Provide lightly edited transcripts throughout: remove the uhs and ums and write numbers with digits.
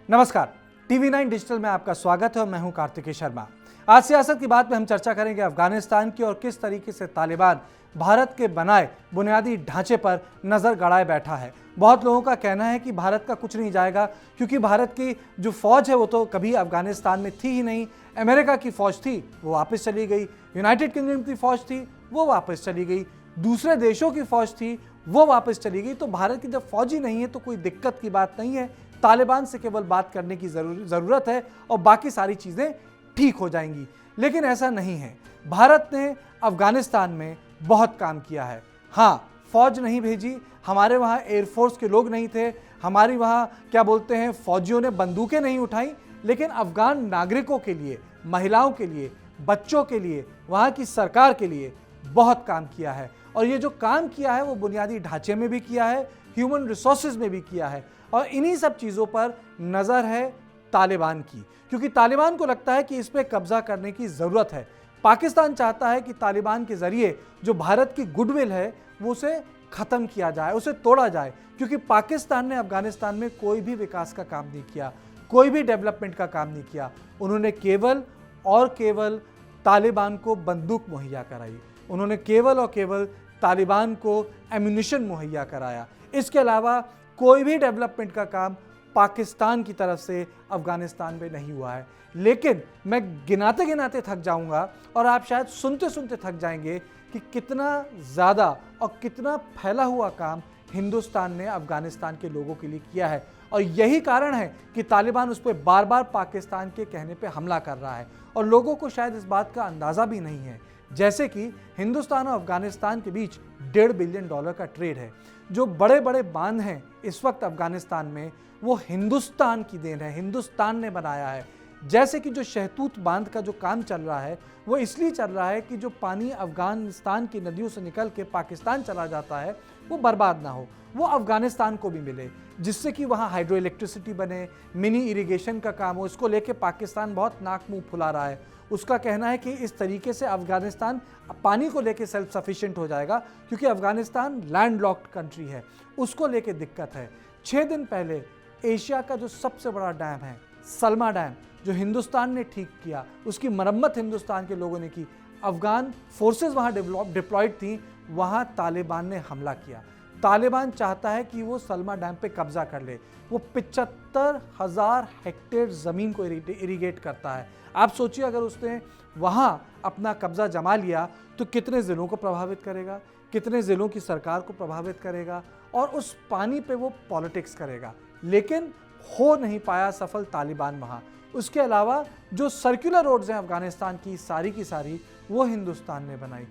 नमस्कार, TV 9 digital में आपका स्वागत है और मैं हूं कार्तिकेय शर्मा। आज सियासत की बात में हम चर्चा करेंगे अफगानिस्तान की और किस तरीके से तालिबान भारत के बनाए बुनियादी ढांचे पर नजर गड़ाए बैठा है। बहुत लोगों का कहना है कि भारत का कुछ नहीं जाएगा क्योंकि भारत की जो फौज है वो तो कभी अफगानिस्तान में थी ही नहीं। अमेरिका की फौज थी वो वापस चली गई, यूनाइटेड किंगडम की फौज थी वो वापस चली गई, दूसरे देशों की फौज थी वो वापस चली गई। तो भारत की जब फौज ही नहीं है तो कोई दिक्कत की बात नहीं है, तालिबान से केवल बात करने की जरूरत है और बाकी सारी चीजें ठीक हो जाएंगी। लेकिन ऐसा नहीं है। भारत ने अफगानिस्तान में बहुत काम किया है। हाँ, फौज नहीं भेजी, हमारे वहाँ एयरफोर्स के लोग नहीं थे, हमारी वहाँ क्या बोलते हैं फौजियों ने बंदूकें नहीं उठाई, लेकिन अफगान नागरिकों के लिए, महिलाओं के लिए, बच्चों के लिए, वहाँ की सरकार के लिए बहुत काम किया है। और ये जो काम किया है वो बुनियादी ढांचे में भी किया है, ह्यूमन रिसोर्सेज में भी किया है। और इन्हीं सब चीज़ों पर नज़र है तालिबान की, क्योंकि तालिबान को लगता है कि इस पर कब्जा करने की ज़रूरत है। पाकिस्तान चाहता है कि तालिबान के ज़रिए जो भारत की गुडविल है वो उसे ख़त्म किया जाए, उसे तोड़ा जाए, क्योंकि पाकिस्तान ने अफगानिस्तान में कोई भी विकास का काम नहीं किया, कोई भी डेवलपमेंट का काम नहीं किया। उन्होंने केवल और केवल तालिबान को बंदूक मुहैया कराई, उन्होंने केवल और केवल तालिबान को एम्यूनिशन मुहैया कराया। इसके अलावा कोई भी डेवलपमेंट का काम पाकिस्तान की तरफ से अफगानिस्तान में नहीं हुआ है। लेकिन मैं गिनाते गिनाते थक जाऊंगा और आप शायद सुनते सुनते थक जाएंगे कि कितना ज़्यादा और कितना फैला हुआ काम हिंदुस्तान ने अफगानिस्तान के लोगों के लिए किया है। और यही कारण है कि तालिबान उस पर बार बार पाकिस्तान के कहने पे हमला कर रहा है और लोगों को शायद इस बात का अंदाज़ा भी नहीं है। जैसे कि हिंदुस्तान और अफगानिस्तान के बीच $1.5 बिलियन का ट्रेड है। जो बड़े बड़े बांध हैं इस वक्त अफगानिस्तान में वो हिंदुस्तान की देन है, हिंदुस्तान ने बनाया है। जैसे कि जो शहतूत बांध का जो काम चल रहा है वो इसलिए चल रहा है कि जो पानी अफगानिस्तान की नदियों से निकल के पाकिस्तान चला जाता है वो बर्बाद ना हो, वो अफगानिस्तान को भी मिले, जिससे कि वहाँ हाइड्रो इलेक्ट्रिसिटी बने, मिनी इरिगेशन का काम हो। इसको लेके पाकिस्तान बहुत नाक मुंह फुला रहा है। उसका कहना है कि इस तरीके से अफगानिस्तान पानी को लेके सेल्फ सफिशिएंट हो जाएगा, क्योंकि अफगानिस्तान लैंड लॉक्ड कंट्री है, उसको लेके दिक्कत है। 6 दिन पहले एशिया का जो सबसे बड़ा डैम है सलमा डैम, जो हिंदुस्तान ने ठीक किया, उसकी मरम्मत हिंदुस्तान के लोगों ने की। अफगान फोर्सेस वहाँ डिप्लॉयड थी, वहाँ तालिबान ने हमला किया। तालिबान चाहता है कि वो सलमा डैम पे कब्जा कर ले। वो 75,000 हेक्टेयर ज़मीन को इरिगेट करता है। आप सोचिए अगर उसने वहाँ अपना कब्जा जमा लिया तो कितने ज़िलों को प्रभावित करेगा, कितने ज़िलों की सरकार को प्रभावित करेगा, और उस पानी पे वो पॉलिटिक्स करेगा। लेकिन हो नहीं पाया सफल तालिबान वहाँ। उसके अलावा जो सर्कुलर रोड्स हैं अफगानिस्तान की सारी वो हिंदुस्तान ने बनाई।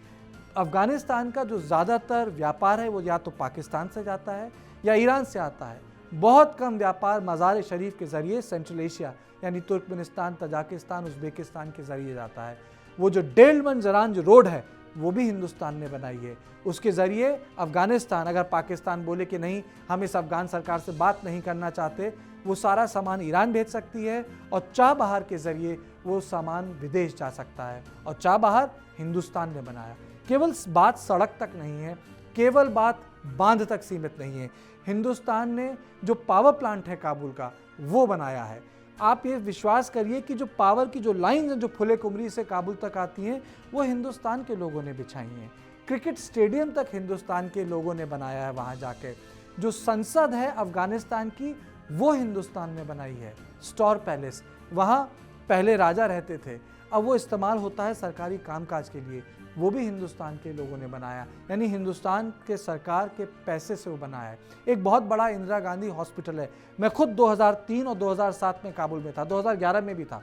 अफगानिस्तान का जो ज़्यादातर व्यापार है वो या तो पाकिस्तान से जाता है या ईरान से आता है। बहुत कम व्यापार मज़ार शरीफ के ज़रिए सेंट्रल एशिया यानी तुर्कमेनिस्तान, तजाकिस्तान, उज़्बेकिस्तान के ज़रिए जाता है। वो जो डेल्मन जरान जो रोड है वो भी हिंदुस्तान ने बनाई है। उसके ज़रिए अफ़गानिस्तान, अगर पाकिस्तान बोले कि नहीं हम इस अफ़गान सरकार से बात नहीं करना चाहते, वो सारा सामान ईरान भेज सकती है और चाबहार के ज़रिए वो सामान विदेश जा सकता है। और चाबहार हिंदुस्तान ने बनाया। केवल बात सड़क तक नहीं है, केवल बात बांध तक सीमित नहीं है। हिंदुस्तान ने जो पावर प्लांट है काबुल का वो बनाया है। आप ये विश्वास करिए कि जो पावर की जो लाइन है जो फुले कुमरी से काबुल तक आती हैं वो हिंदुस्तान के लोगों ने बिछाई हैं। क्रिकेट स्टेडियम तक हिंदुस्तान के लोगों ने बनाया है वहाँ जाके। जो संसद है अफगानिस्तान की वो हिंदुस्तान ने बनाई है। स्टोर पैलेस, वहाँ पहले राजा रहते थे, अब वो इस्तेमाल होता है सरकारी कामकाज के लिए, वो भी हिंदुस्तान के लोगों ने बनाया, यानी हिंदुस्तान के सरकार के पैसे से वो बनाया है। एक बहुत बड़ा इंदिरा गांधी हॉस्पिटल है। मैं खुद 2003 और 2007 में काबुल में था, 2011 में भी था।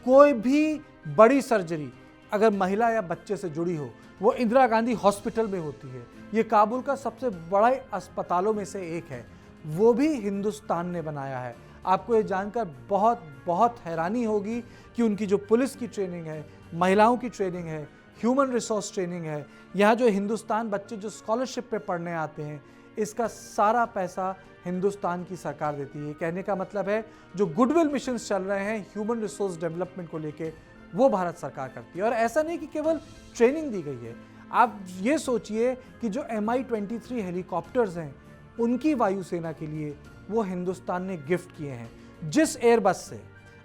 कोई भी बड़ी सर्जरी अगर महिला या बच्चे से जुड़ी हो वो इंदिरा गांधी हॉस्पिटल में होती है। ये काबुल का सबसे बड़ा अस्पतालों में से एक है, वो भी हिंदुस्तान ने बनाया है। आपको ये जानकर बहुत बहुत हैरानी होगी कि उनकी जो पुलिस की ट्रेनिंग है, महिलाओं की ट्रेनिंग है, ह्यूमन रिसोर्स ट्रेनिंग है, यहाँ जो हिंदुस्तान बच्चे जो स्कॉलरशिप पे पढ़ने आते हैं, इसका सारा पैसा हिंदुस्तान की सरकार देती है। कहने का मतलब है जो गुडविल मिशन चल रहे हैं ह्यूमन रिसोर्स डेवलपमेंट को लेके वो भारत सरकार करती है। और ऐसा नहीं कि केवल ट्रेनिंग दी गई है, आप ये सोचिए कि जो MI-23 हेलीकॉप्टर्स हैं उनकी वायुसेना के लिए वो हिंदुस्तान ने गिफ्ट किए हैं। जिस एयरबस से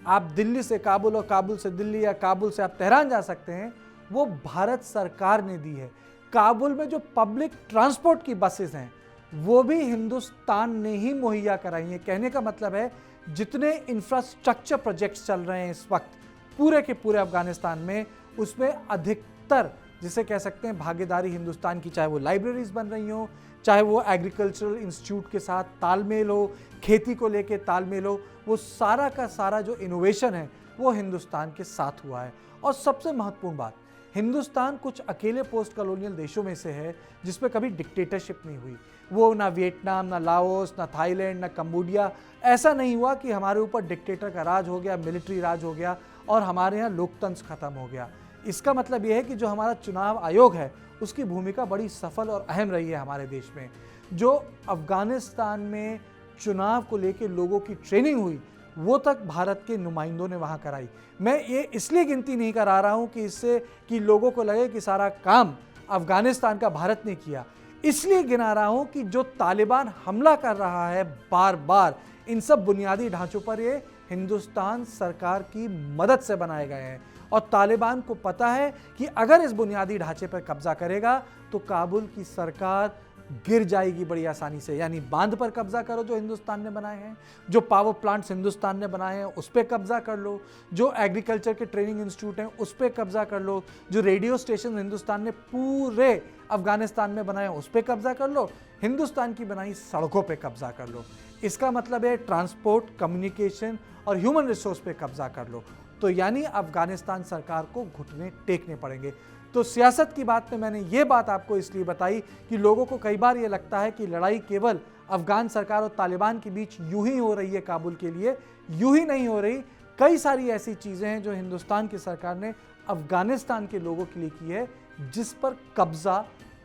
आप दिल्ली से काबुल और काबुल से दिल्ली या काबुल से आप तेहरान जा सकते हैं, वो भारत सरकार ने दी है। काबुल में जो पब्लिक ट्रांसपोर्ट की बसेस हैं वो भी हिंदुस्तान ने ही मुहैया कराई हैं। कहने का मतलब है जितने इंफ्रास्ट्रक्चर प्रोजेक्ट्स चल रहे हैं इस वक्त पूरे के पूरे अफगानिस्तान में, उसमें अधिकतर जिसे कह सकते हैं भागीदारी हिंदुस्तान की, चाहे वो लाइब्रेरीज बन रही हो, चाहे वो एग्रीकल्चरल इंस्टीट्यूट के साथ तालमेल हो, खेती को लेके तालमेल हो, वो सारा का सारा जो इनोवेशन है वो हिंदुस्तान के साथ हुआ है। और सबसे महत्वपूर्ण बात, हिंदुस्तान कुछ अकेले पोस्ट कॉलोनियल देशों में से है जिसमें कभी डिक्टेटरशिप नहीं हुई। वो ना वियतनाम, ना लाओस, ना थाईलैंड, ना कंबोडिया, ऐसा नहीं हुआ कि हमारे ऊपर डिक्टेटर का राज हो गया, मिलिट्री राज हो गया और हमारे यहाँ लोकतंत्र खत्म हो गया। इसका मतलब यह है कि जो हमारा चुनाव आयोग है उसकी भूमिका बड़ी सफल और अहम रही है हमारे देश में। जो अफगानिस्तान में चुनाव को लेकर लोगों की ट्रेनिंग हुई वो तक भारत के नुमाइंदों ने वहाँ कराई। मैं ये इसलिए गिनती नहीं करा रहा हूँ कि इससे कि लोगों को लगे कि सारा काम अफगानिस्तान का भारत ने किया, इसलिए गिना रहा हूँ कि जो तालिबान हमला कर रहा है बार बार, इन सब बुनियादी ढांचों पर ये हिंदुस्तान सरकार की मदद से बनाए गए हैं। और तालिबान को पता है कि अगर इस बुनियादी ढांचे पर कब्जा करेगा तो काबुल की सरकार गिर जाएगी बड़ी आसानी से। यानी बांध पर कब्जा करो जो हिंदुस्तान ने बनाए हैं, जो पावर प्लांट्स हिंदुस्तान ने बनाए हैं उस पर कब्जा कर लो, जो एग्रीकल्चर के ट्रेनिंग इंस्टीट्यूट हैं उस पर कब्जा कर लो, जो रेडियो स्टेशन हिंदुस्तान ने पूरे अफगानिस्तान में बनाए हैं उस पर कब्जा कर लो, हिंदुस्तान की बनाई सड़कों पर कब्जा कर लो। इसका मतलब है ट्रांसपोर्ट, कम्युनिकेशन और ह्यूमन रिसोर्स पे कब्जा कर लो। तो यानी अफगानिस्तान सरकार को घुटने टेकने पड़ेंगे। तो सियासत की बात में मैंने ये बात आपको इसलिए बताई कि लोगों को कई बार ये लगता है कि लड़ाई केवल अफगान सरकार और तालिबान के बीच यूं ही हो रही है काबुल के लिए। यूं ही नहीं हो रही, कई सारी ऐसी चीज़ें हैं जो हिंदुस्तान की सरकार ने अफगानिस्तान के लोगों के लिए की है जिस पर कब्जा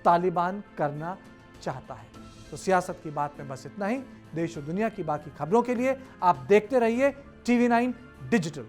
तालिबान करना चाहता है। तो सियासत की बात में बस इतना ही। देश और दुनिया की बाकी खबरों के लिए आप देखते रहिए TV9 डिजिटल।